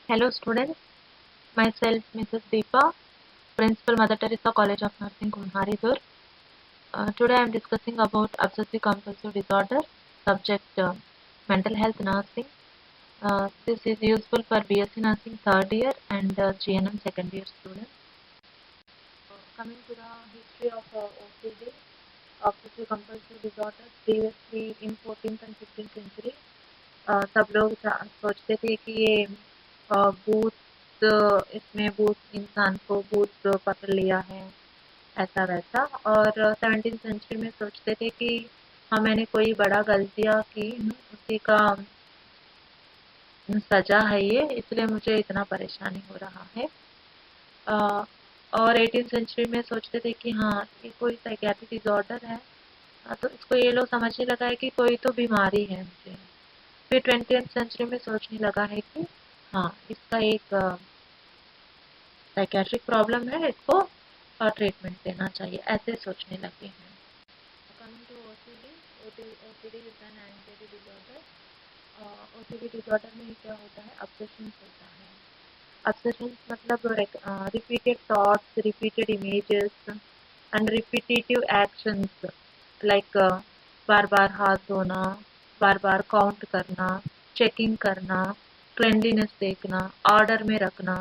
Hello students, myself Mrs. Deepa, Principal Mother Teresa College of Nursing, Kumharidur. Today I am discussing about obsessive compulsive disorder, subject mental health nursing. This is useful for BSc nursing third year and GNM second year students. Coming to the history of OCD, obsessive compulsive disorder, previously in 14th and 15th century, सब लोग सोचते थे कि ये भूत इसमें भूत इंसान को भूत पकड़ लिया है ऐसा वैसा और 17th सेंचुरी में सोचते थे कि हाँ मैंने कोई बड़ा गलतियाँ की उसी का सजा है ये इसलिए मुझे इतना परेशानी हो रहा है अ, और 18th सेंचुरी में सोचते थे कि हाँ ये कोई साइकियाट्रिक डिसऑर्डर है तो इसको ये लोग समझने लगा है कि कोई तो बीमारी है मुझे फिर 20th सेंचुरी में सोचने लगा है कि हाँ इसका एक साइकेट्रिक प्रॉब्लम है इसको ट्रीटमेंट देना चाहिए ऐसे सोचने लगे हैं coming to OCD is an anxiety disorder OCD disorder में क्या होता है ऑब्सेशन होता है ऑब्सेशन मतलब repeated thoughts repeated images and repetitive actions like बार बार हाथ धोना बार बार काउंट करना चेकिंग करना क्लेanलीनेस देखना ऑर्डर में रखना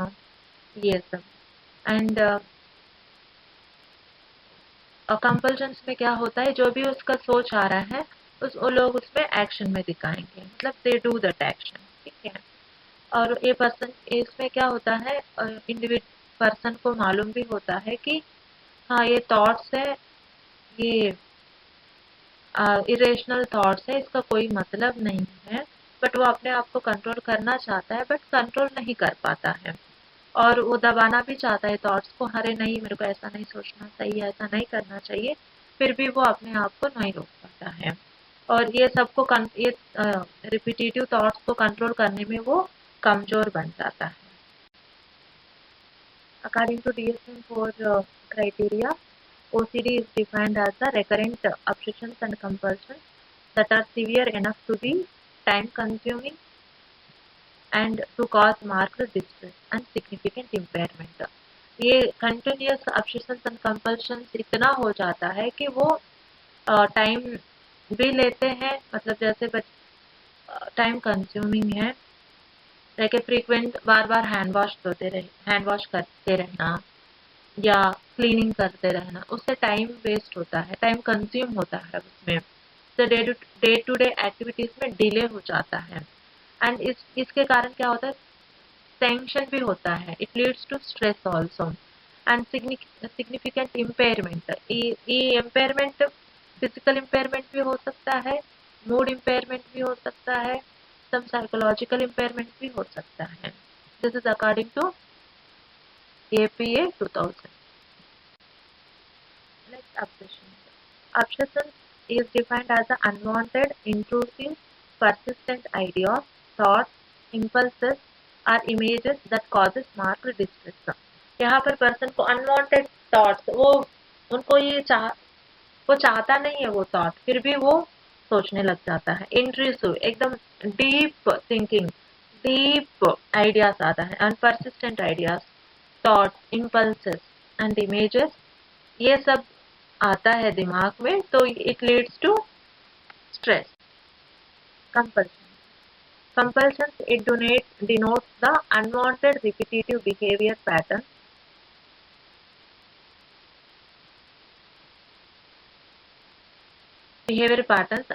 ये सब एंड कंपल्शंस में क्या होता है जो भी उसका सोच आ रहा है वो लोग उसमें एक्शन में दिखाएंगे मतलब दे डू दैट एक्शन ठीक है और ये पर्सन इसमें क्या होता है इंडिविजुअल पर्सन को मालूम भी होता है कि हाँ ये थॉट्स है ये इरेशनल थॉट्स है इसका कोई मतलब नहीं है बट वो अपने आप को कंट्रोल करना चाहता है बट कंट्रोल नहीं कर पाता है और वो दबाना भी चाहता है थॉट्स को अरे नहीं मेरे को ऐसा नहीं सोचना चाहिए ऐसा नहीं करना चाहिए फिर भी वो अपने आप को नहीं रोक पाता है और ये सबको ये रिपीटेटिव थॉट्स को कंट्रोल करने में वो कमजोर बन जाता है according to DSM-4 criteria OCD is defined as the recurrent obsessions and compulsions that are severe enough to be time consuming and to cause marked distress and significant impairment. ये continuous obsessions and compulsions इतना हो जाता है कि वो time भी लेते हैं मतलब जैसे टाइम कंज्यूमिंग है लाइक फ्रीक्वेंट बार बार हैंड वॉश करते रहना या क्लीनिंग करते रहना उससे टाइम वेस्ट होता है टाइम कंज्यूम होता है उसमें तो डे टू डे एक्टिविटीज में डिले हो जाता है एंड इसके कारण क्या होता है टेंशन भी होता है it leads to stress also and significant impairment ये इम्पेयरमेंट फिजिकल इम्पेयरमेंट भी हो सकता है मूड इम्पेयरमेंट भी हो सकता है सम साइकोलॉजिकल इम्पेयरमेंट भी हो सकता है this is according to APA 2000. Next, obsession. Obsession is defined as an unwanted, intrusive, persistent idea, thoughts, impulses, or images that causes marked distress. यहाँ पर पर्सन को अनवांटेड थॉट्स वो उनको वो चाहता नहीं है वो थॉट फिर भी वो सोचने लग जाता है इंट्रूसिव एकदम डीप थिंकिंग डीप आइडियाज आता है and persistent ideas thoughts impulses and images ये सब आता है दिमाग में तो it leads to stress compulsion compulsions it denotes the unwanted repetitive behavior patterns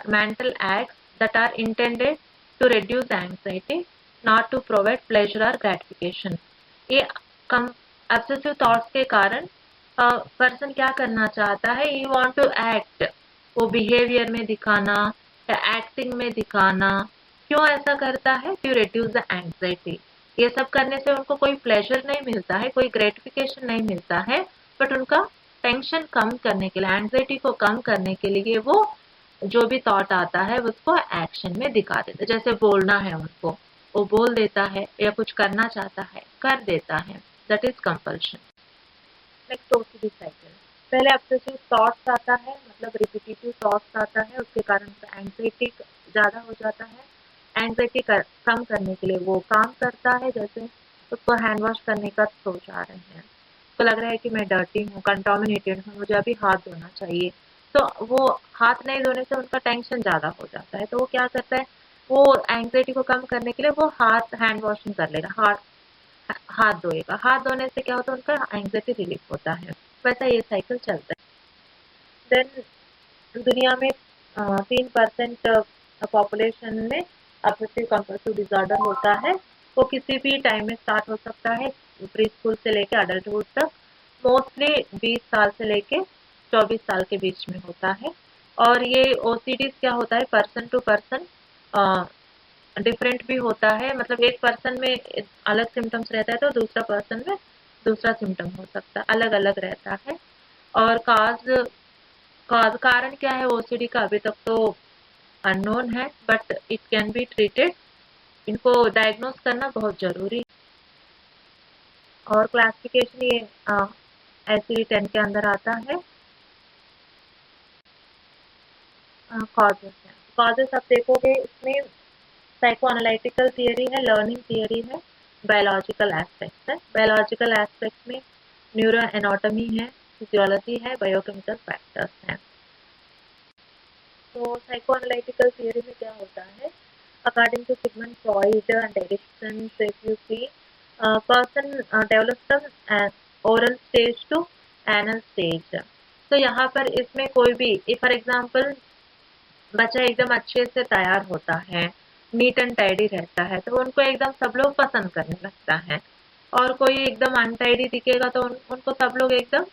mental acts that are intended to reduce anxiety not to provide pleasure or gratification ये obsessive thoughts के कारण पर्सन क्या करना चाहता है यू वांट टू एक्ट वो behaviour में दिखाना या एक्टिंग में दिखाना क्यों ऐसा करता है टू रिड्यूस द एंग्जाइटी ये सब करने से उनको कोई प्लेजर नहीं मिलता है कोई ग्रेटिफिकेशन नहीं मिलता है बट उनका टेंशन कम करने के लिए एंग्जाइटी को कम करने के लिए वो जो भी थॉट आता है उसको एक्शन में दिखा देता है जैसे बोलना है उनको वो बोल देता है या कुछ करना चाहता है कर देता है that is compulsion next OCD cycle पहले ऑब्सेसिव थॉट्स आता है मतलब रिपीटेटिव थॉट्स आता है उसके कारण एंग्जाइटी ज़्यादा हो जाता है एंग्जाइटी कम करने के लिए वो काम करता है, जैसे उसको हैंड वॉश करने का सोच आ रहे हैं, तो लग रहा है कि मैं डर्टी हूँ, कंटामिनेटेड हूँ, मुझे अभी हाथ धोना चाहिए। तो वो हाथ नहीं धोने से उनका टेंशन ज़्यादा हो जाता है, तो वो क्या करता है, वो एंग्जाइटी को कम करने के लिए वो हैंड वॉशिंग कर लेगा, हाथ धोएगा। हाथ धोने से क्या होता है, उनका एंग्जाइटी रिलीफ होता है। वैसा ये साइकिल चलता है। देन दुनिया में 3% पॉपुलेशन में ऑब्सेसिव कंपल्सिव डिसऑर्डर होता है। वो किसी भी टाइम में स्टार्ट हो सकता है, प्री स्कूल से लेके अडल्टहुड तक। मोस्टली 20 साल से लेके 24 साल के बीच में होता है। और ये ओसीडी क्या होता है, पर्सन टू पर्सन डिफरेंट भी होता है, मतलब एक पर्सन में अलग सिम्टम्स रहता है तो दूसरा पर्सन में दूसरा सिम्टम हो सकता है, अलग अलग रहता है। और कारण क्या है ओसीडी का अभी तक तो अननोन है, but it can be treated. इनको डायग्नोज करना बहुत जरूरी। और क्लासिफिकेशन ये ICD-10 के अंदर आता है। कॉजेस है, कॉजेस आप देखोगे इसमें साइको एनालिटिकल थियरी है, लर्निंग थियरी है, बायोलॉजिकल एस्पेक्ट्स है। बायोलॉजिकल एस्पेक्ट्स में न्यूरो एनाटॉमी है, फिजियोलॉजी है, बायोकेमिकल फैक्टर्स हैं। तो साइको एनालिटिकल थियरी में क्या होता है, according to Sigmund Freud and Erikson, if you see person develops from oral stage to anal stage. तो यहाँ पर इसमें कोई भी, फॉर एग्जांपल बच्चा एकदम अच्छे से तैयार होता है, नीट एंड टाइडी रहता है, तो उनको एकदम सब लोग पसंद करने लगता है। और कोई एकदम अनटाइडी दिखेगा तो उनको सब लोग एकदम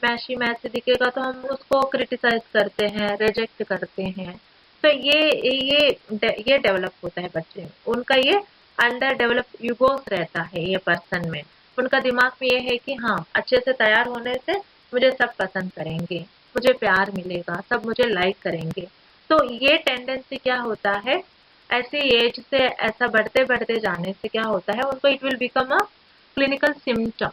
मैशी मैसी दिखेगा तो हम उसको क्रिटिसाइज करते हैं, रिजेक्ट करते हैं। तो ये डेवलप होता है बच्चे में, उनका ये अंडर डेवलप यूगोस रहता है ये पर्सन में। उनका दिमाग में ये है कि हाँ, अच्छे से तैयार होने से मुझे सब पसंद करेंगे, मुझे प्यार मिलेगा, सब मुझे लाइक करेंगे। तो ये टेंडेंसी क्या होता है, ऐसी एज से ऐसा बढ़ते बढ़ते जाने से क्या होता है, उनको it will become a clinical symptom.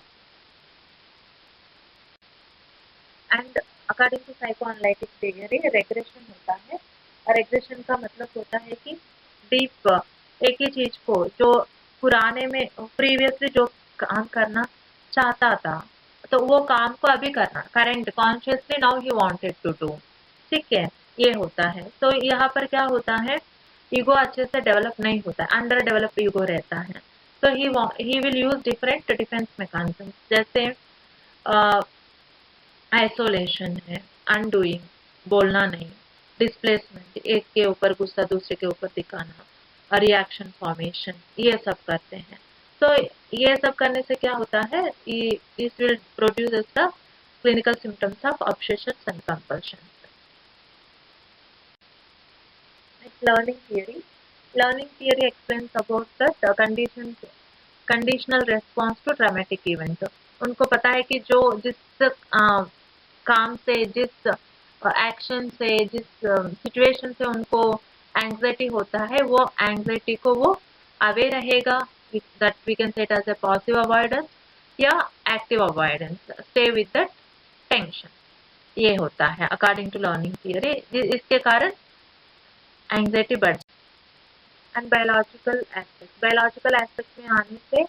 And according to psychoanalytic theory regression होता है। और रेग्रेशन का मतलब होता है कि डीप एक ही चीज को जो पुराने में प्रीवियसली जो काम करना चाहता था, तो वो काम को अभी करना, करेंट कॉन्शियसली नाउ ही वांटेड टू डू। ठीक है, ये होता है। तो यहाँ पर क्या होता है, ईगो अच्छे से डेवलप नहीं होता है, अंडर डेवलप ईगो रहता है। तो he will use different defence mechanism, जैसे आइसोलेशन है, अनडूइंग, बोलना नहीं, डिस्प्लेसमेंट, एक के ऊपर गुस्सा दूसरे के ऊपर दिखाना, रिएक्शन फॉर्मेशन, ये सब करते हैं। तो ये सब करने से क्या होता है, इस will produce the clinical symptoms of obsession and compulsion. Learning theory. Learning theory explains about the conditional response to dramatic event. उनको पता है कि जो जिस काम से, जिस एक्शन से, जिस सिचुएशन से उनको एंग्जाइटी होता है, वो एंग्जाइटी को वो अवे रहेगा, that we can say it as a positive avoidance या active avoidance, stay with the tension. ये होता है अकॉर्डिंग टू लर्निंग थियरी। इसके कारण एंग्जाइटी बढ़। एंड बायोलॉजिकल एस्पेक्ट में आने से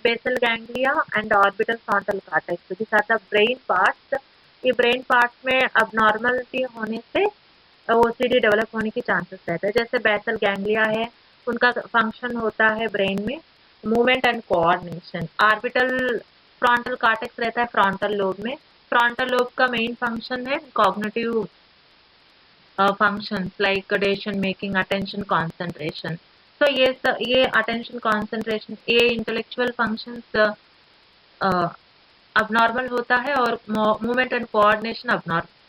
basal ganglia and orbital frontal cortex, this are the brain parts. ये ब्रेन पार्ट्स में अबनॉर्मलिटी होने से ओसीडी डेवलप होने की चांसेस रहते हैं। जैसे बेसल गैंग्लिया है, उनका फंक्शन होता है ब्रेन में movement and coordination. Orbital frontal cortex रहता है फ्रंटल लोब में। फ्रंटल लोब का मेन फंक्शन है cognitive functions like decision making, attention concentration. So ये attention concentration, ये intellectual functions abnormal होता है और movement and coordination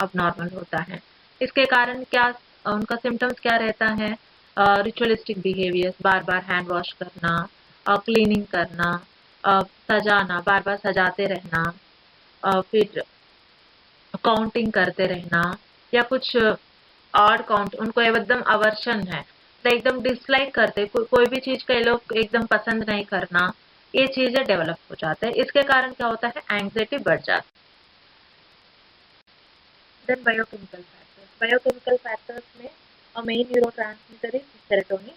abnormal होता है। इसके कारण क्या उनका symptoms क्या रहता है, रिचुअलिस्टिक बिहेवियर्स, बार बार हैंड वॉश करना, क्लीनिंग करना, सजाना, बार बार सजाते रहना, फिर काउंटिंग करते रहना, या कुछ ऑड काउंट, उनको एकदम अवर्शन है, तो एकदम डिसलाइक करते, कोई भी चीज का ये लोग एकदम पसंद नहीं करना, ये चीजें डेवलप हो जाता है। इसके कारण क्या होता है, एंग्जाइटी बढ़ जाती है। देन बायोकेमिकल फैक्टर्स में main neurotransmitter is serotonin.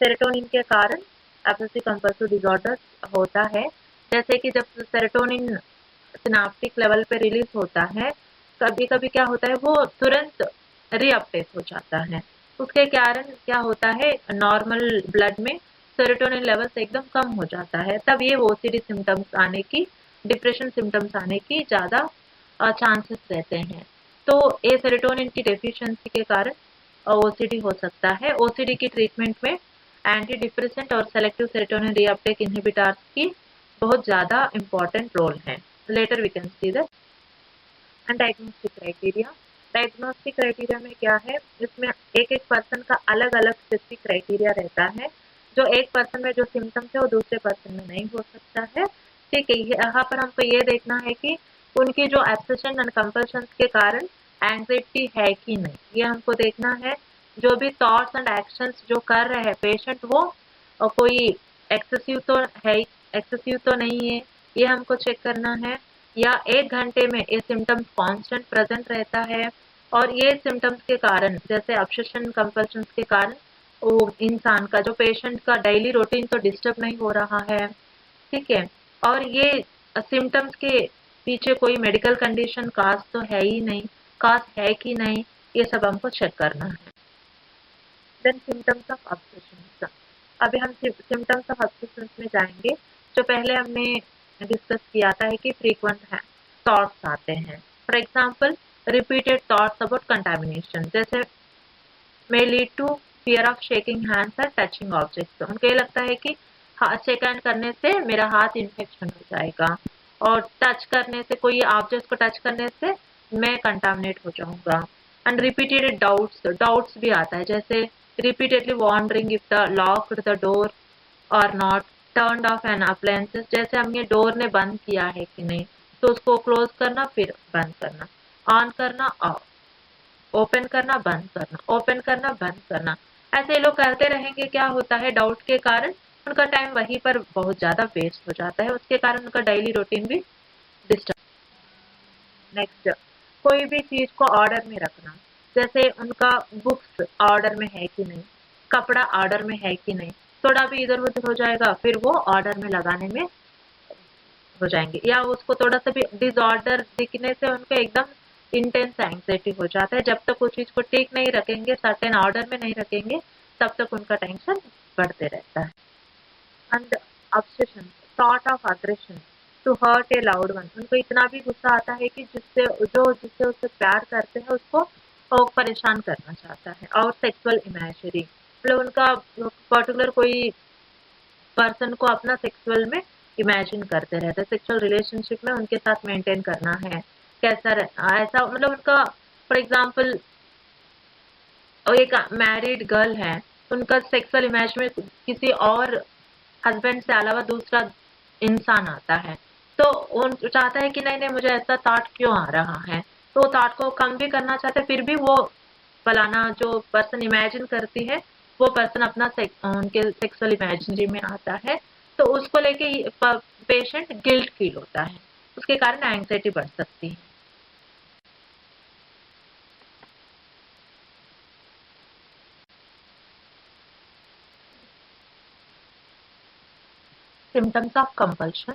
Serotonin के कारण ऑब्सेसिव कंपल्सिव डिसऑर्डर होता है। जैसे कि जब सेरोटोनिन सिनाप्टिक लेवल पे रिलीज होता है, कभी कभी क्या होता है वो तुरंत रीअपटेक हो जाता है। उसके कारण क्या होता है, नॉर्मल ब्लड में सेरोटोनिन लेवल्स एकदम कम हो जाता है, तब ये ओसीडी सिम्टम्स आने की, डिप्रेशन सिम्टम्स आने की ज़्यादा चांसेस रहते हैं। तो ये सेरोटोनिन की डेफिशिएंसी के कारण ओसीडी हो सकता है। ओसीडी की ट्रीटमेंट में एंटी डिप्रेसेंट और सेलेक्टिव सेरोटोनिन रीअपटेक इनहिबिटर्स की बहुत ज़्यादा इम्पोर्टेंट रोल है। Later we can see that. And diagnostic criteria, diagnostic criteria में क्या है, इसमें एक एक पर्सन का अलग अलग स्पेसिफिक क्राइटेरिया रहता है। जो एक पर्सन में जो सिम्टम्स है वो दूसरे पर्सन में नहीं हो सकता है। ठीक है, यहाँ पर हमको ये देखना है कि उनकी जो ऑब्सेशन एंड कंपल्शन के कारण एंग्जाइटी है कि नहीं, ये हमको देखना है। जो भी थॉट्स एंड एक्शंस जो कर रहे हैं पेशेंट, वो कोई एक्सेसिव तो है, एक्सेसिव तो नहीं है, ये हमको चेक करना है। या 1 घंटे में ये सिम्टम्स कांस्टेंट प्रेजेंट रहता है, और ये सिम्टम्स के कारण जैसे ऑब्सेशन कंपल्शन के कारण वो इंसान का, जो पेशेंट का डेली रूटीन तो डिस्टर्ब नहीं हो रहा है। ठीक है, और ये सिम्टम्स के पीछे कोई मेडिकल कंडीशन काज तो है ही नहीं, काज है कि नहीं, ये सब हमको चेक करना है। देन सिम्टम्स ऑफ ऑब्सेशन, अभी हम सिम्टम्स ऑफ ऑब्सेशन में जाएंगे। जो पहले हमने डिस्कस किया था है कि फ्रीक्वेंट है थॉट्स आते हैं। For example repeated thoughts about contamination, जैसे may lead to fear of shaking hands or touching objects। उनको ये लगता है कि हाथ शेक हैंड करने से मेरा हाथ इन्फेक्शन हो जाएगा, और टच करने से, कोई ऑब्जेक्ट को टच करने से मैं कंटामिनेट हो जाऊंगा। एंड रिपीटेड डाउट्स, डाउट्स भी आता है, जैसे repeatedly wondering if they locked the door और not, turn off an appliances, जैसे हमने डोर ने बंद किया है कि नहीं, तो उसको क्लोज करना फिर बंद करना, ऑन करना ऑफ, ओपन करना बंद करना, ओपन करना बंद करना, ऐसे ये लोग करते रहेंगे। क्या होता है, डाउट के कारण उनका टाइम वहीं पर बहुत ज्यादा वेस्ट हो जाता है, उसके कारण उनका डेली रूटीन भी डिस्टर्ब। नेक्स्ट, कोई भी चीज को ऑर्डर में रखना, जैसे उनका बुक्स ऑर्डर में है कि नहीं, कपड़ा ऑर्डर में है कि नहीं, थोड़ा भी इधर उधर हो जाएगा फिर वो ऑर्डर में लगाने में हो जाएंगे, या उसको थोड़ा सा भी डिसऑर्डर दिखने से उनको एकदम इंटेंस एंग्जाइटी हो जाता है। जब तक वो चीज को ठीक नहीं रखेंगे, सर्टेन ऑर्डर में नहीं रखेंगे, तब तक उनका टेंशन बढ़ते रहता है। And obsession, thought of aggression to hurt a loud one, उनको इतना भी गुस्सा आता है कि जिससे उससे प्यार करते हैं उसको वो परेशान करना चाहता है। और सेक्सुअल इमेजरी, मतलब उनका पर्टिकुलर कोई पर्सन को अपना सेक्सुअल में इमेजिन करते रहते हैं, सेक्सुअल रिलेशनशिप में उनके साथ मेंटेन करना है, कैसा ऐसा, मतलब उनका फॉर एग्जांपल एक मैरिड गर्ल है, उनका सेक्सुअल इमेज में किसी और हस्बैंड से अलावा दूसरा इंसान आता है, तो वो चाहता है कि नहीं नहीं मुझे ऐसा थॉट क्यों आ रहा है, तो थॉट को कम भी करना चाहते हैं, फिर भी वो फलाना जो पर्सन इमेजिन करती है वो पर्सन अपना उनके सेक्सुअल इमेजिनरी में आता है, तो उसको लेके पेशेंट गिल्ट फील होता है, उसके कारण एंग्जाइटी बढ़ सकती है। Symptoms of compulsion,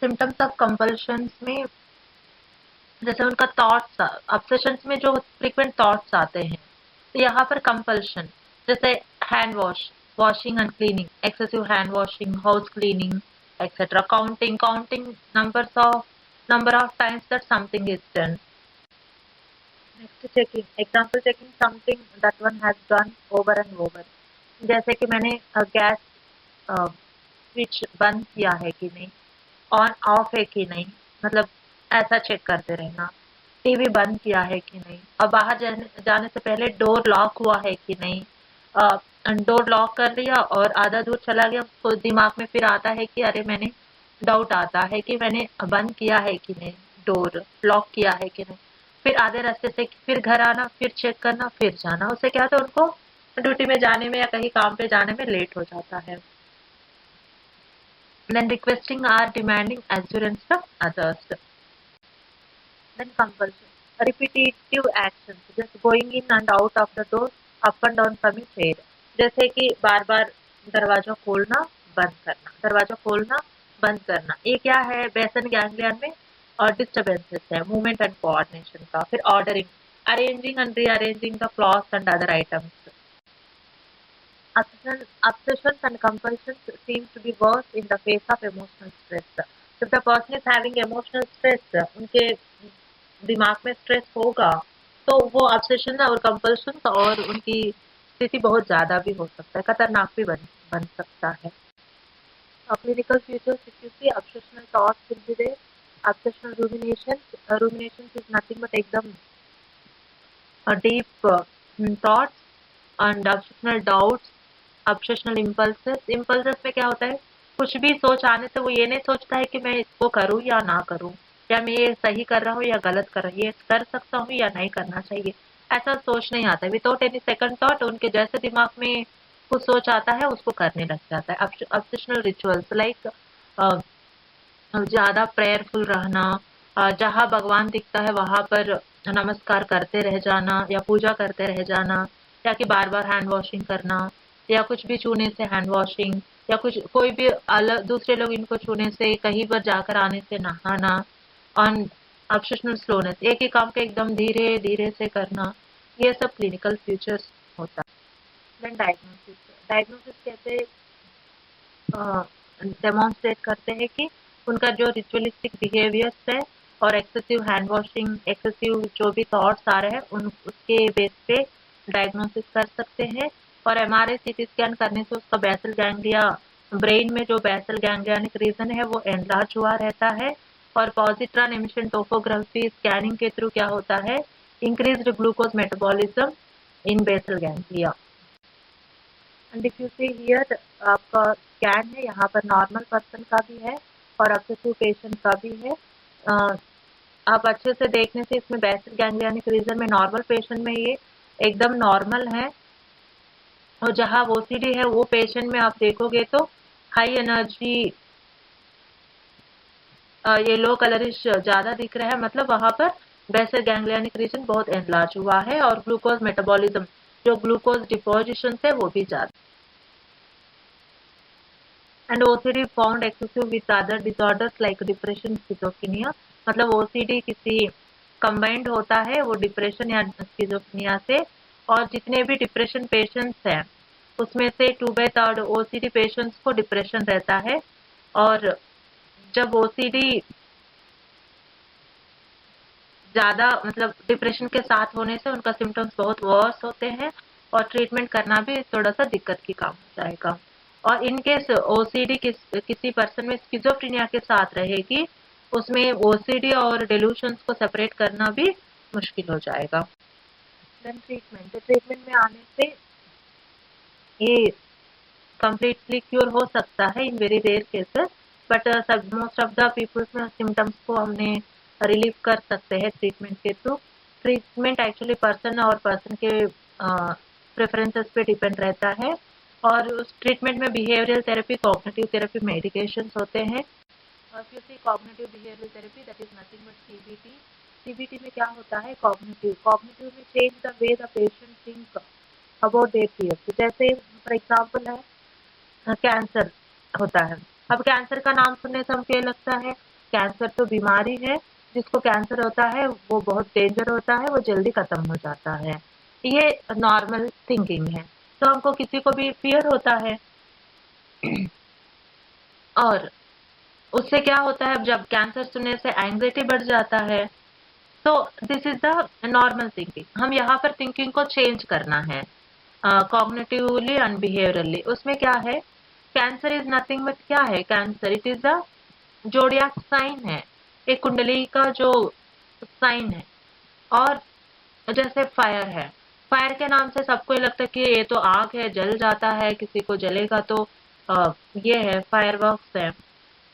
symptoms of compulsion में जैसे उनका थॉट्स, ऑब्सेशंस में जो फ्रीक्वेंट थॉट्स आते हैं, तो यहाँ पर कंपल्शन जैसे hand wash, washing and cleaning, excessive hand washing, house cleaning etcetera, counting number of times that something is done। Next checking, example checking something that one has done over and over, जैसे कि मैंने gas switch बंद किया है कि नहीं, on off है कि नहीं, मतलब ऐसा चेक करते रहना, टीवी बंद किया है कि नहीं, और बाहर जाने से पहले डोर लॉक हुआ है कि नहीं, डोर लॉक कर लिया और आधा दूर चला गया, उसको दिमाग में फिर आता है कि अरे मैंने, डाउट आता है कि मैंने बंद किया है कि नहीं, डोर लॉक किया है कि नहीं, फिर आधे रास्ते से फिर घर आना, फिर चेक करना, फिर जाना, उससे क्या होता है उनको ड्यूटी में जाने में या कहीं काम पे जाने में लेट हो जाता है। Then requesting or demanding assurance from others। Then compulsion, repetitive actions, just going in and out of the door, up and down from a chair, जैसे कि बार बार दरवाजा खोलना बंद करना, दरवाजा खोलना बंद करना, ये क्या है बेसन गैंग्लियन में और डिस्टर्बेंसेस है मूवमेंट एंड कोऑर्डिनेशन का। फिर ordering, arranging and rearranging the clothes and other items. Obsessions and compulsions seem to be worse in the face of emotional stress. If the person is having emotional stress, उनके दिमाग में stress होगा तो वो obsession और compulsion और उनकी स्थिति बहुत ज़्यादा भी हो सकता है, खतरनाक भी बन सकता है। Clinical features, if you see obsessional thoughts will be there, obsessional ruminations. Ruminations is nothing but एकदम deep thoughts and obsessional doubts, obsessional impulses में क्या होता है, कुछ भी सोच आने से वो ये नहीं सोचता है कि मैं इसको करूँ या ना करूँ, या मैं ये सही कर रहा हूँ या गलत कर रहा हूँ, ये कर सकता हूँ या नहीं करना चाहिए, ऐसा सोच नहीं आता है। विदाउट एनी सेकंड थॉट उनके जैसे दिमाग में कुछ सोच आता है उसको करने लग जाता है। ऑब्सेशनल रिचुअल्स लाइक ज़्यादा प्रेयरफुल रहना, जहाँ भगवान दिखता है वहाँ पर नमस्कार करते रह जाना या पूजा करते रह जाना, या कि बार बार हैंड वॉशिंग करना, या कुछ भी छूने से हैंड वॉशिंग, या कुछ कोई भी अलग दूसरे लोग इनको छूने से, कहीं पर जाकर आने से नहाना। और ऑब्सेशनल स्लोनेस, एक ही काम को एकदम धीरे धीरे से करना, ये सब क्लिनिकल फीचर्स होता है। देन डायग्नोसिस, डायग्नोसिस कैसे डेमोन्स्ट्रेट करते हैं कि उनका जो रिचुअलिस्टिक बिहेवियर्स है और एक्सेसिव हैंड वॉशिंग, एक्सेसिव जो भी थॉट्स आ रहे हैं उन उसके बेस पे डायग्नोसिस कर सकते हैं। और एमआरआई सीटी स्कैन करने से उसका बेसल गैंग्लिया, ब्रेन में जो बेसल गैंग्लियनिक रीजन है वो एनलार्ज हुआ रहता है। और पॉजिट्रॉन एमिशन टोपोग्राफी स्कैनिंग के थ्रू क्या होता है, increased glucose metabolism in basal ganglia. And if you see here आपका स्कैन है, यहाँ पर नॉर्मल पर्सन का भी है और ऑब्सेसिव पेशेंट का भी है। आप अच्छे से देखने से इसमें बेसल गैंग्लियनिक रीजन में नॉर्मल पेशेंट में ये एकदम नॉर्मल है, और जहाँ ओसीडी है वो पेशेंट में आप देखोगे तो हाई एनर्जी ये लो कलरिश ज़्यादा दिख रहा है, मतलब वहाँ पर बेसल गैंग्लियनिक रीजन बहुत एनलार्ज हुआ है और ग्लूकोज मेटाबॉलिज्म, जो ग्लूकोज डिपोजिशन है वो भी ज़्यादा। And OCD found excessive with other disorders like depression, schizophrenia, मतलब ओसीडी किसी कंबाइंड होता है वो डिप्रेशन या स्किज़ोफ्रेनिया से। और जितने भी डिप्रेशन पेशेंट्स हैं उसमें से 2/3 ओसीडी पेशेंट्स को डिप्रेशन रहता है। और जब ओसीडी ज़्यादा मतलब डिप्रेशन के साथ होने से उनका सिम्टम्स बहुत वर्स होते हैं और ट्रीटमेंट करना भी थोड़ा सा दिक्कत की काम हो जाएगा। और इन केस ओसीडी किसी पर्सन में स्किज़ोफ्रेनिया के साथ रहेगी, उसमें ओसीडी और डेल्यूशंस को सेपरेट करना भी मुश्किल हो जाएगा। देन ट्रीटमेंट, तो ट्रीटमेंट में आने से ये कम्प्लीटली क्योर हो सकता है in very rare cases, but most of the peoples में सिम्टम्स को हमने रिलीव कर सकते हैं ट्रीटमेंट के थ्रू। ट्रीटमेंट एक्चुअली पर्सन और पर्सन के प्रेफरेंसेस पे डिपेंड रहता है। और उस ट्रीटमेंट में behavioural therapy, cognitive therapy, medications होते हैं। और फिर से cognitive behavioural therapy that is nothing but CBT. CBT में क्या होता है, कॉग्निटिव में change the way the patient think about their fears. जैसे फॉर एग्जांपल है कैंसर होता है, अब कैंसर का नाम सुनने से हमको ये लगता है कैंसर तो बीमारी है, जिसको कैंसर होता है वो बहुत डेंजर होता है, वो जल्दी खत्म हो जाता है, ये नॉर्मल थिंकिंग है। तो हमको किसी को भी फियर होता है और उससे क्या होता है, जब कैंसर सुनने से एंग्जाइटी बढ़ जाता है। तो this is the normal thinking. हम यहाँ पर थिंकिंग को चेंज करना है कॉग्निटिवली एंड बिहेवियरली। उसमें क्या है, कैंसर इज नथिंग बट क्या है cancer, it is the zodiac sign है, एक कुंडली का जो साइन है। और जैसे फायर है, फायर के नाम से सबको ये लगता है कि ये तो आग है, जल जाता है, किसी को जलेगा तो ये है फायरवर्क्स है।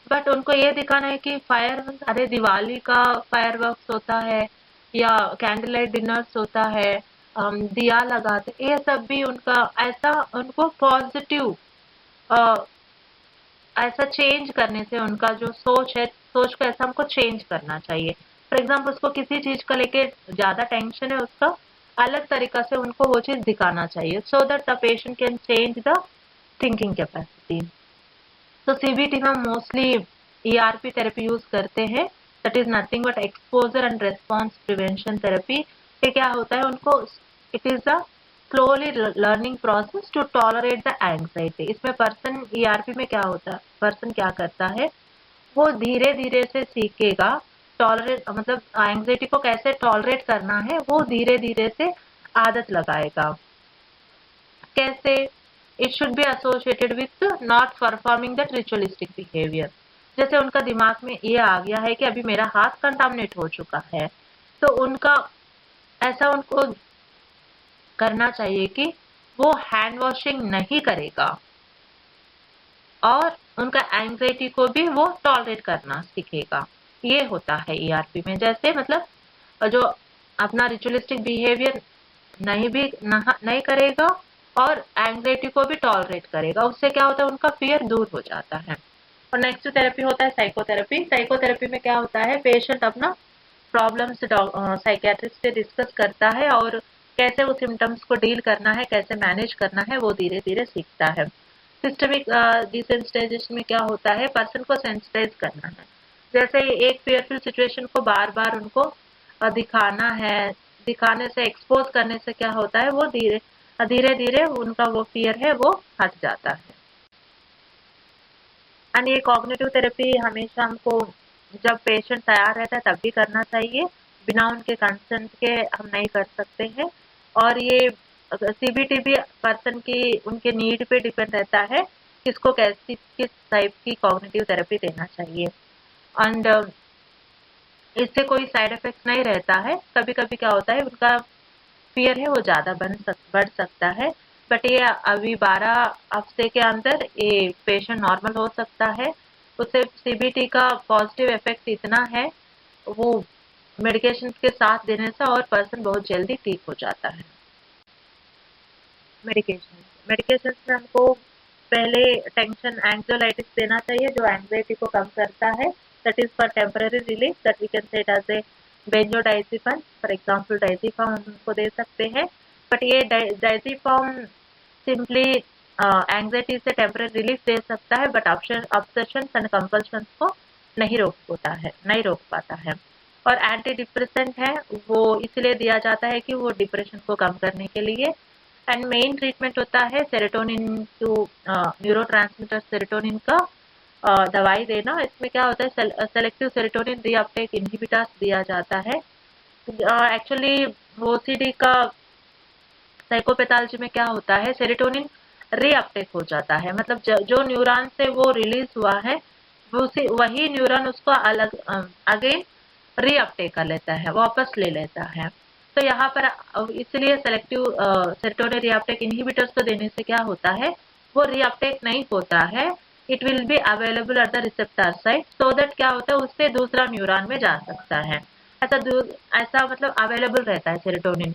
बट उनको ये दिखाना है कि फायर, अरे दिवाली का फायरवर्क्स होता है या कैंडल लाइट डिनर्स होता है, दिया लगाते, ये सब भी उनका ऐसा, उनको पॉजिटिव ऐसा चेंज करने से उनका जो सोच है, सोच को ऐसा हमको चेंज करना चाहिए। फॉर एग्जाम्पल उसको किसी चीज़ का लेके ज़्यादा टेंशन है उसका, अलग तरीका से उनको वो चीज़ दिखाना चाहिए, so that the patient can change the thinking capacity. तो सीबीटी में मोस्टली ईआरपी थेरेपी यूज करते हैं, that is nothing but exposure and response prevention therapy. ये क्या होता है, उनको it is a slowly learning process to tolerate the anxiety. इसमें पर्सन ईआरपी में क्या होता है, पर्सन क्या करता है, वो धीरे धीरे से सीखेगा टॉलरेट, मतलब एंग्जाइटी को कैसे टॉलरेट करना है वो धीरे धीरे से आदत लगाएगा। कैसे? It should be associated with not performing that ritualistic behaviour. जैसे उनका दिमाग में ये आ गया है कि अभी मेरा हाथ कंटामिनेट हो चुका है, तो उनका ऐसा उनको करना चाहिए कि वो हैंड वॉशिंग नहीं करेगा और उनका एंग्जाइटी को भी वो टॉलरेट करना सीखेगा। ये होता है ईआरपी में। जैसे मतलब जो अपना रिचुअलिस्टिक बिहेवियर नहीं करेगा और एंग्जाइटी को भी टॉलरेट करेगा, उससे क्या होता है, उनका फियर दूर हो जाता है। और नेक्स्ट थेरेपी होता है साइकोथेरेपी। साइकोथेरेपी में क्या होता है, पेशेंट अपना प्रॉब्लम्स साइकियाट्रिस्ट से डिस्कस करता है और कैसे वो सिम्टम्स को डील करना है, कैसे मैनेज करना है, वो धीरे धीरे सीखता है। सिस्टमिक डिसेंसिटाइजेशन में क्या होता है, पर्सन को सेंसिटाइज करना है। जैसे एक फेयरफुल सिचुएशन को बार बार उनको दिखाना है, दिखाने से, एक्सपोज करने से क्या होता है, वो धीरे धीरे धीरे उनका वो फियर है वो हट जाता है। एंड ये कॉग्निटिव थेरेपी हमेशा हमको जब पेशेंट तैयार रहता है तब भी करना चाहिए, बिना उनके कंसेंट के हम नहीं कर सकते हैं। और ये सीबीटी भी पर्सन की उनके नीड पे डिपेंड रहता है किसको कैसी किस टाइप की कॉग्निटिव थेरेपी देना चाहिए। एंड इससे कोई साइड इफेक्ट नहीं रहता है। कभी कभी क्या होता है, उनका फियर है वो ज़्यादा बढ़ सकता है, बट ये अभी 12 हफ्ते के अंदर ये पेशेंट नॉर्मल हो सकता है। उससे सीबीटी का पॉजिटिव इफेक्ट इतना है, वो मेडिकेशन के साथ देने से और पर्सन बहुत जल्दी ठीक हो जाता है। मेडिकेशन में हमको पहले टेंशन एंग्जाइटिस देना चाहिए जो एंग्जाइटी को कम करता है, that is for temporary relief, that we can say it as a benzodiazepine, for example diazepam हम उनको दे सकते हैं। बट ये डाइजिपम सिंपली एंग्जाइटी से टेम्पररी रिलीफ दे सकता है, बट ऑब्सेशन एंड कंपल्शन को नहीं रोक पाता है। और एंटी डिप्रेसेंट है वो इसलिए दिया जाता है कि वो डिप्रेशन को कम करने के लिए। एंड मेन ट्रीटमेंट होता है सेरोटोनिन टू न्यूरोट्रांसमीटर सेरोटोनिन का दवाई देना। इसमें क्या होता है, सेलेक्टिव सेरोटोनिन रीअपटेक इनहिबिटर्स दिया जाता है। एक्चुअली ओसीडी का साइकोपैथोलॉजी में क्या होता है, सेरोटोनिन रीअपटेक हो जाता है, मतलब जो न्यूरॉन से वो रिलीज हुआ है वही न्यूरॉन उसको अलग अगेन रीअपटेक कर लेता है, वापस ले लेता है। तो यहाँ पर इसलिए सेलेक्टिव सेरोटोनिन रीअपटेक इनहिबिटर्स को देने से क्या होता है, वो रीअपटेक नहीं होता है, it will be available at the receptor site, so that क्या होता है उससे दूसरा न्यूरॉन में जा सकता है। ऐसा मतलब अवेलेबल रहता है सेरोटोनिन।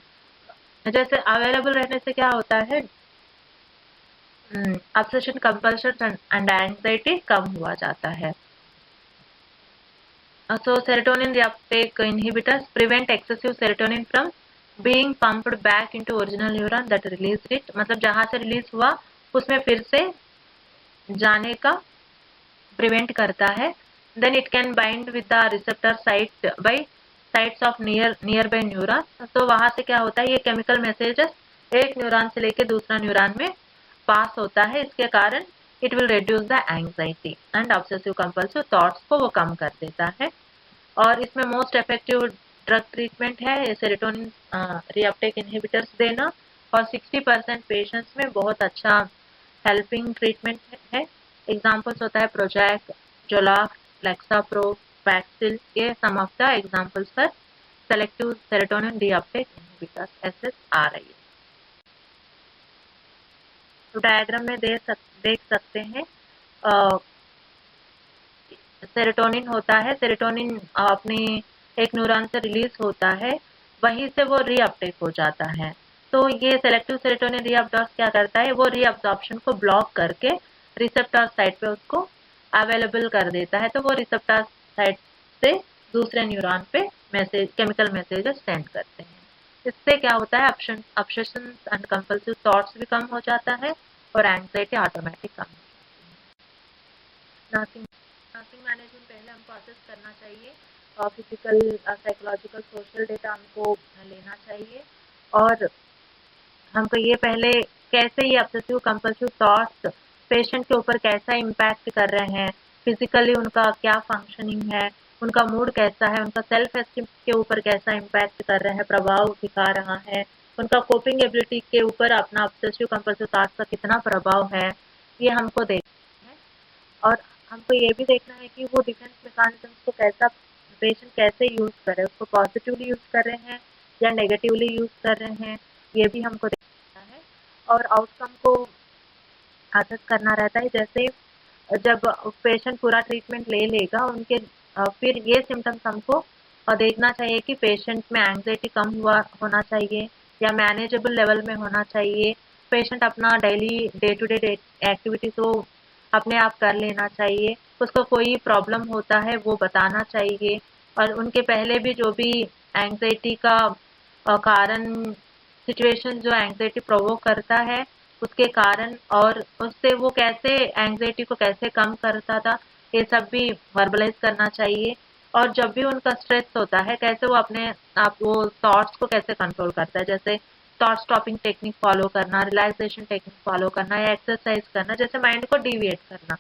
जैसे अवेलेबल रहने से क्या होता है, ऑब्सेशन कंपल्शन एंड एंग्जाइटी कम हुआ जाता है। So serotonin reuptake inhibitors prevent excessive serotonin from being pumped back into original neuron that released it, मतलब जहाँ से रिलीज हुआ उसमें फिर से जाने का प्रिवेंट करता है। Then it can bind with the receptor site by sites of nearby neurons, तो वहाँ से क्या होता है, ये केमिकल मैसेजेस एक न्यूरॉन से लेके दूसरा न्यूरॉन में पास होता है, इसके कारण it will reduce the anxiety and obsessive compulsive thoughts को वो कम कर देता है। और इसमें मोस्ट इफेक्टिव ड्रग ट्रीटमेंट है सेरोटोनिन रीअपटेक इनहिबिटर्स देना, और 60% पेशेंट्स में बहुत अच्छा हेल्पिंग ट्रीटमेंट है। एग्जांपल्स होता है प्रोजैक, जोलाफ, लेक्साप्रो, पैक्सिल, ये some of the examples for selective serotonin reuptake inhibitors SSRIs। तो डायग्राम में देख सकते हैं, सेरोटोनिन होता है, सेरोटोनिन अपनी एक न्यूरॉन से रिलीज होता है, वहीं से वो रीअपटेक हो जाता है। तो ये सेलेक्टिव सेरोटोनिन रीअब्जॉर्ब क्या करता है, वो रीअब्जॉर्प्शन को ब्लॉक करके रिसेप्टर साइट पे उसको अवेलेबल कर देता है, तो वो रिसेप्टर साइट से दूसरे न्यूरॉन पे केमिकल मैसेजेस सेंड करते हैं। इससे क्या होता है, ऑब्सेशन एंड कंपल्सिव थॉट्स भी कम हो जाता है और एंग्जाइटी ऑटोमेटिक कम हो जाती है। नर्सिंग मैनेजमेंट पहले हमको असेस करना चाहिए और फिजिकल, साइकोलॉजिकल, सोशल डेटा हमको लेना चाहिए और हमको ये पहले कैसे ये ऑब्सेसिव कंपल्सिव थॉट्स पेशेंट के ऊपर कैसा इम्पैक्ट कर रहे हैं, फिजिकली उनका क्या फंक्शनिंग है, उनका मूड कैसा है, उनका सेल्फ एस्टीम के ऊपर कैसा इम्पैक्ट कर रहा है, प्रभाव दिखा रहा है, उनका कोपिंग एबिलिटी के ऊपर अपना ऑब्सेसिव कंपल्सिव थॉट्स का कितना प्रभाव है, ये हमको देखना है। और हमको ये भी देखना है कि वो डिफेंस मैकेनिज्म्स को कैसा पेशेंट कैसे यूज कर रहे हैं, उसको पॉजिटिवली यूज कर रहे हैं या नेगेटिवली यूज कर रहे हैं, ये भी हमको देखना है। और आउटकम को असेस करना रहता है, जैसे जब पेशेंट पूरा ट्रीटमेंट ले लेगा उनके फिर ये सिम्टम्स हमको देखना चाहिए कि पेशेंट में एंग्जाइटी कम हुआ होना चाहिए या मैनेजेबल लेवल में होना चाहिए, पेशेंट अपना daily day to day activities वो अपने आप कर लेना चाहिए, उसको कोई प्रॉब्लम होता है वो बताना चाहिए और उनके पहले भी जो भी एंग्जाइटी का कारण, सिचुएशन जो एंग्जाइटी प्रोवोक करता है उसके कारण और उससे वो कैसे एंग्जाइटी को कैसे कम करता था, ये सब भी वर्बलाइज करना चाहिए। और जब भी उनका स्ट्रेस होता है कैसे वो अपने आप वो थॉट्स को कैसे कंट्रोल करता है, जैसे थॉट स्टॉपिंग टेक्निक फॉलो करना, रिलैक्सेशन टेक्निक फॉलो करना या एक्सरसाइज करना, जैसे माइंड को डिविएट करना,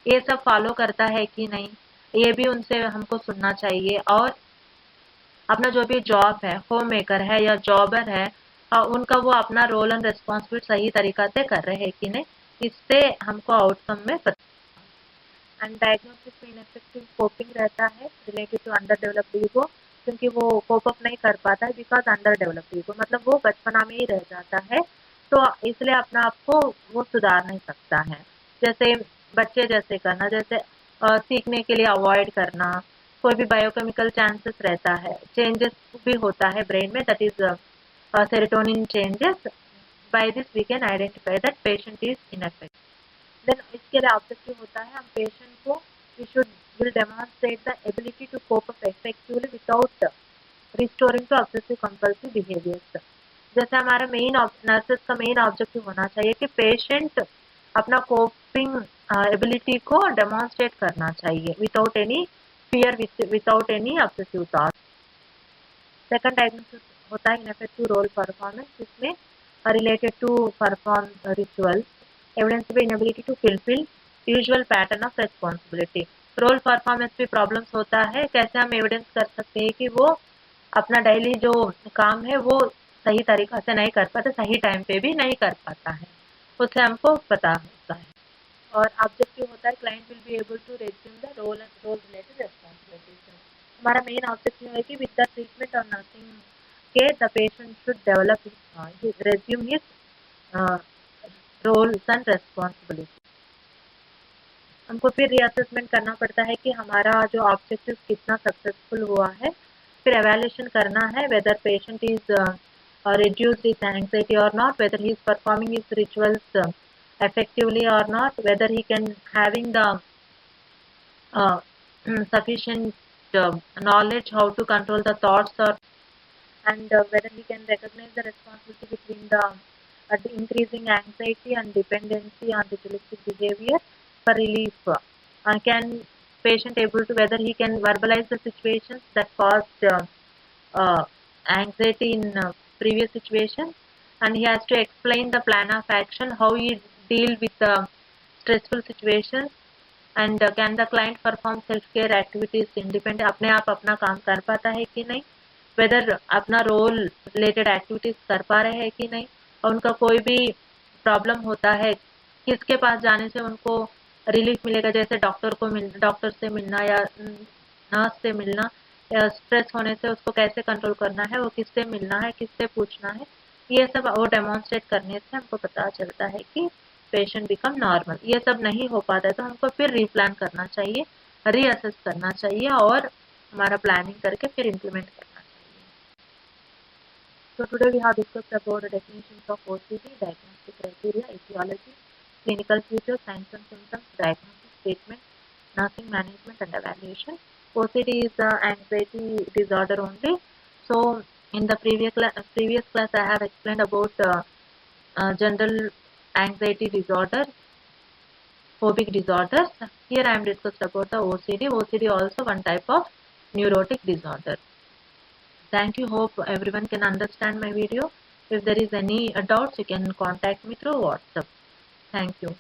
ये सब फॉलो करता है कि नहीं, ये भी उनसे हमको सुनना चाहिए। और अपना जो भी जॉब है, होम मेकर है या जॉबर है, उनका वो अपना रोल एंड रिस्पॉन्सिबिलिटी सही तरीका से कर रहे हैं कि नहीं, इससे हमको आउटकम में पता। एंड डायग्नोसिस में इनफेक्टिव कोपिंग रहता है related to underdeveloped ego, क्योंकि वो कोप अप नहीं कर पाता है बिकॉज अंडर डेवलप्ड ईगो, मतलब वो बचपना में ही रह जाता है, तो इसलिए अपना आप को वो सुधार नहीं सकता है। जैसे बच्चे जैसे करना, जैसे सीखने के लिए अवॉइड करना, कोई भी बायोकेमिकल चांसेस रहता है, चेंजेस भी होता है ब्रेन में, that is serotonin changes, by this we can identify that patient is infected. Then इसके लिए ऑब्जेक्टिव होता है हम पेशेंट को we should will demonstrate the ability to cope up effectively without restoring to obsessive compulsive behaviours. जैसे हमारा main nurses का main objective होना चाहिए कि पेशेंट अपना कोपिंग एबिलिटी को डेमोन्स्ट्रेट करना चाहिए without any fear, without any obsessive thought. Second diagnosis होता है इनफेक्टिव रोल परफॉर्मेंस, जिसमें related to perform rituals, evidence भी inability to fulfil usual pattern of responsibility. Role performance भी प्रॉब्लम्स होता है, कैसे हम एविडेंस कर सकते हैं कि वो अपना डेली जो काम है वो सही तरीका से नहीं कर पाता, सही टाइम पे भी नहीं कर पाता है, उससे हमको पता होता है। और ऑब्जेक्टिव होता है client will be able to resume the role related responsibilities. हमारा मेन ऑब्जेक्टिव है कि विद द ट्रीटमेंट और नर्सिंग के the patient should develop resume his roles and responsibility. हमको फिर रीअसेसमेंट करना पड़ता है कि हमारा जो ऑब्जेक्टिव कितना सक्सेसफुल हुआ है, फिर एवेल्यूएशन करना है whether patient is reduce his anxiety or not, whether he is performing his rituals effectively or not, whether he can having the uh, sufficient knowledge how to control the thoughts, or and whether he can recognize the responsibility between the increasing anxiety and dependency on ritualistic behavior for relief. Can patient able to whether he can verbalize the situations that caused uh, anxiety in previous situations, and he has to explain the plan of action how he deal with stressful situations, and can the client perform self care activities independent, अपने आप अपना काम कर पाता है कि नहीं, weather अपना रोल रिलेटेड एक्टिविटीज कर पा रहे हैं कि नहीं, और उनका कोई भी प्रॉब्लम होता है किसके पास जाने से उनको रिलीफ मिलेगा, जैसे डॉक्टर से मिलना या नर्स से मिलना, या स्ट्रेस होने से उसको कैसे कंट्रोल करना है, वो किससे मिलना है, किससे पूछना है, ये सब वो डेमोन्स्ट्रेट करने से हमको पता चलता है कि पेशेंट बिकम नॉर्मल। ये सब नहीं हो पाता है तो हमको फिर रीप्लान करना चाहिए, रीअसेस करना चाहिए और हमारा प्लानिंग करके फिर इम्प्लीमेंट करना चाहिए। So today we have discussed about the definitions of OCD, diagnostic criteria, etiology, clinical features, signs and symptoms, diagnosis, treatment, nursing management and evaluation. OCD is the anxiety disorder only. So In the previous class, I have explained about general anxiety disorder, phobic disorders. Here I am discussed about the OCD. OCD also one type of neurotic disorder. Thank you. Hope everyone can understand my video. If there is any doubts, you can contact me through WhatsApp. Thank you.